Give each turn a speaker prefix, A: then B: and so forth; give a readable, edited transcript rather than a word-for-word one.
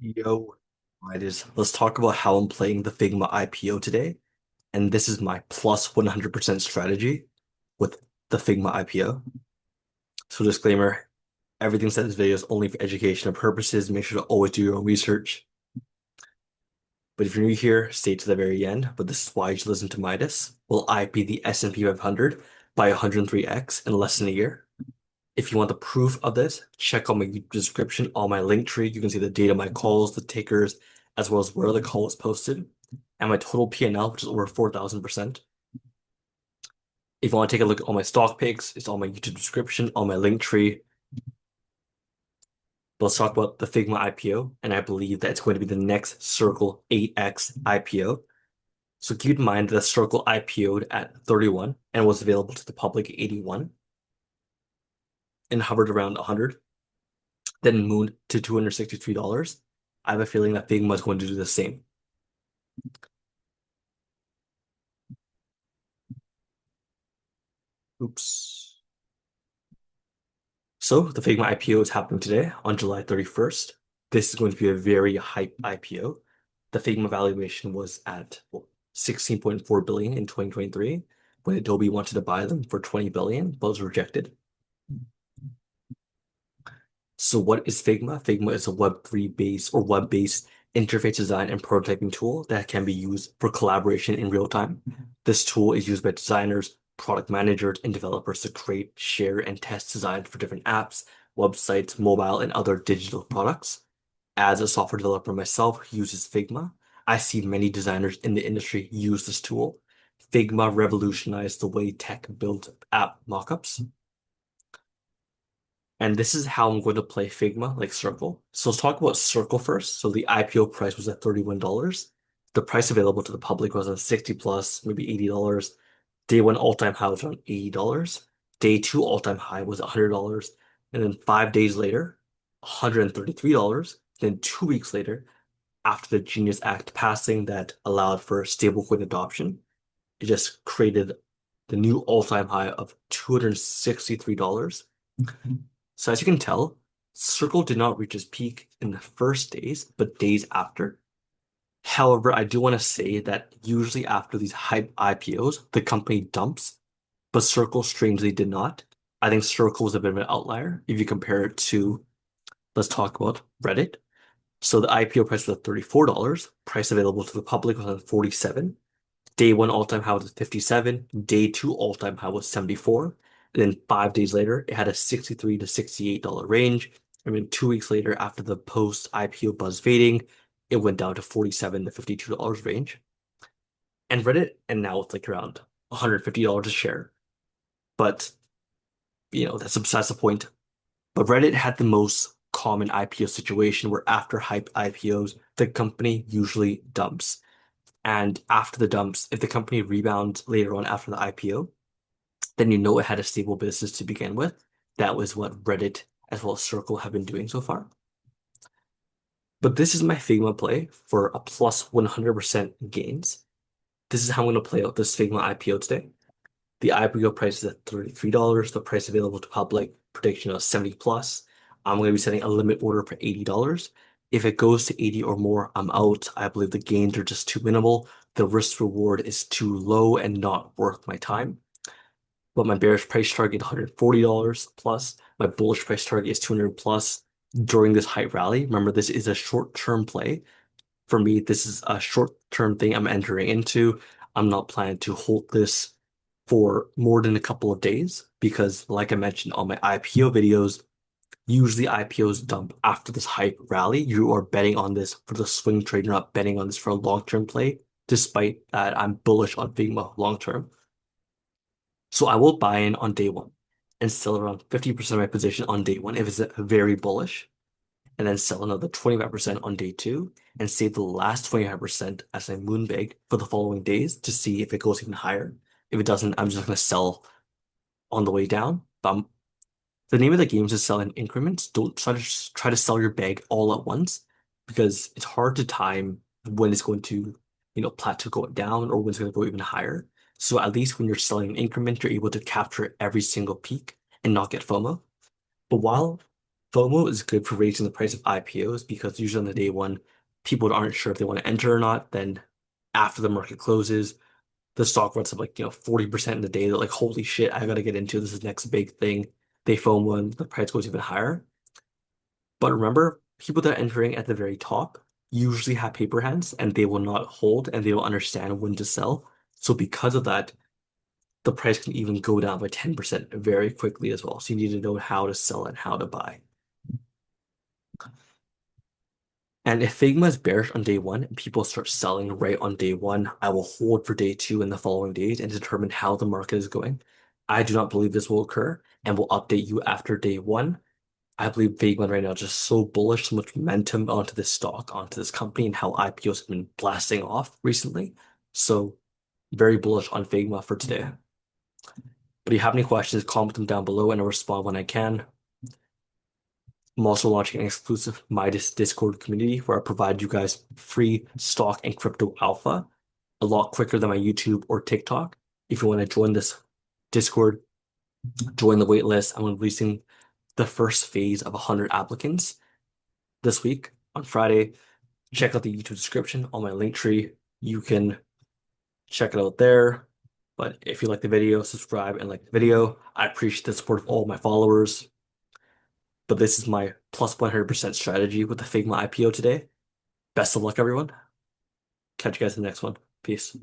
A: Yo, let's talk about how I'm playing the Figma IPO today. And this is my plus 100% strategy with the Figma IPO. So disclaimer, everything said in this video is only for educational purposes. Make sure to always do your own research. But if you're new here, stay to the very end. But this is why you should listen to Midas. Will IP the S&P 500 by 103x in less than a year. If you want the proof of this, check out my description on my link tree. You can see the date of my calls, the tickers, as well as where the call was posted, and my total P&L, which is over 4,000%. If you want to take a look at all my stock picks, it's on my YouTube description, on my link tree. But let's talk about the Figma IPO, and I believe that it's going to be the next Circle 8X IPO. So keep in mind that Circle IPO'd at 31 and was available to the public at 81 and hovered around 100. Then mooned to $263. I have a feeling that Figma is going to do the same. Oops. So the Figma IPO is happening today on July 31st. This is going to be a very hype IPO. The Figma valuation was at 16.4 billion in 2023 when Adobe wanted to buy them for 20 billion, but was rejected. So what is Figma? Figma is a Web3 based or web-based interface design and prototyping tool that can be used for collaboration in real time. This tool is used by designers, product managers, and developers to create, share, and test designs for different apps, websites, mobile, and other digital products. As a software developer myself who uses Figma, I see many designers in the industry use this tool. Figma revolutionized the way tech builds app mockups. And this is how I'm going to play Figma, like Circle. So let's talk about Circle first. So the IPO price was at $31. The price available to the public was at 60 plus, maybe $80. Day one all-time high was around $80. Day two all-time high was $100. And then 5 days later, $133. Then 2 weeks later, after the Genius Act passing that allowed for stablecoin adoption, it just created the new all-time high of $263. So as you can tell, Circle did not reach its peak in the first days, but days after. However, I do want to say that usually after these hype IPOs, the company dumps, but Circle strangely did not. I think Circle was a bit of an outlier if you compare it to, let's talk about Reddit. So the IPO price was at $34, price available to the public was at 47. Day one all-time high was 57. Day two all-time high was 74. And then 5 days later, it had a $63 to $68 range. And then 2 weeks later, after the post-IPO buzz fading, it went down to $47 to $52 range. And Reddit, and now it's like around $150 a share. But, that's besides the point. But Reddit had the most common IPO situation where after hype IPOs, the company usually dumps. And after the dumps, if the company rebounds later on after the IPO, then you know it had a stable business to begin with. That was what Reddit as well as Circle have been doing so far. But this is my Figma play for a plus 100% gains. This is how I'm going to play out this Figma IPO today. The IPO price is at $33. The price available to public prediction of 70 plus. I'm going to be setting a limit order for $80. If it goes to 80 or more, I'm out. I believe the gains are just too minimal. The risk reward is too low and not worth my time. But my bearish price target $140 plus. My bullish price target is 200 plus during this hype rally. Remember, this is a short-term play. For me, this is a short-term thing I'm entering into. I'm not planning to hold this for more than a couple of days because, like I mentioned on my IPO videos, usually IPOs dump after this hype rally. You are betting on this for the swing trade. You're not betting on this for a long-term play, despite that I'm bullish on Figma long-term. So I will buy in on day one and sell around 50% of my position on day one if it's very bullish, and then sell another 25% on day two and save the last 25% as a moonbag for the following days to see if it goes even higher. If it doesn't, I'm just going to sell on the way down. But the name of the game is to sell in increments. Don't try to sell your bag all at once because it's hard to time when it's going to, plateau go down or when it's going to go even higher. So at least when you're selling an increment, you're able to capture every single peak and not get FOMO. But while FOMO is good for raising the price of IPOs because usually on the day one, people aren't sure if they want to enter or not. Then after the market closes, the stock runs up like, 40% in the day. They're like, holy shit, I gotta get into this is the next big thing. They FOMO and the price goes even higher. But remember, people that are entering at the very top usually have paper hands and they will not hold and they will understand when to sell. So because of that, the price can even go down by 10% very quickly as well. So you need to know how to sell and how to buy. And if Figma is bearish on day one and people start selling right on day one, I will hold for day two and the following days and determine how the market is going. I do not believe this will occur and will update you after day one. I believe Figma right now is just so bullish, so much momentum onto this stock, onto this company, and how IPOs have been blasting off recently. So very bullish on Figma for today. But if you have any questions, comment them down below and I'll respond when I can. I'm also launching an exclusive Midas Discord community where I provide you guys free stock and crypto alpha a lot quicker than my YouTube or TikTok. If you want to join this Discord, join the waitlist. I'm releasing the first phase of 100 applicants this week on Friday. Check out the YouTube description on my link tree. You can check it out there. But if you like the video, subscribe and like the video. I appreciate the support of all my followers. But this is my plus 100% strategy with the Figma IPO today. Best of luck, everyone. Catch you guys in the next one. Peace.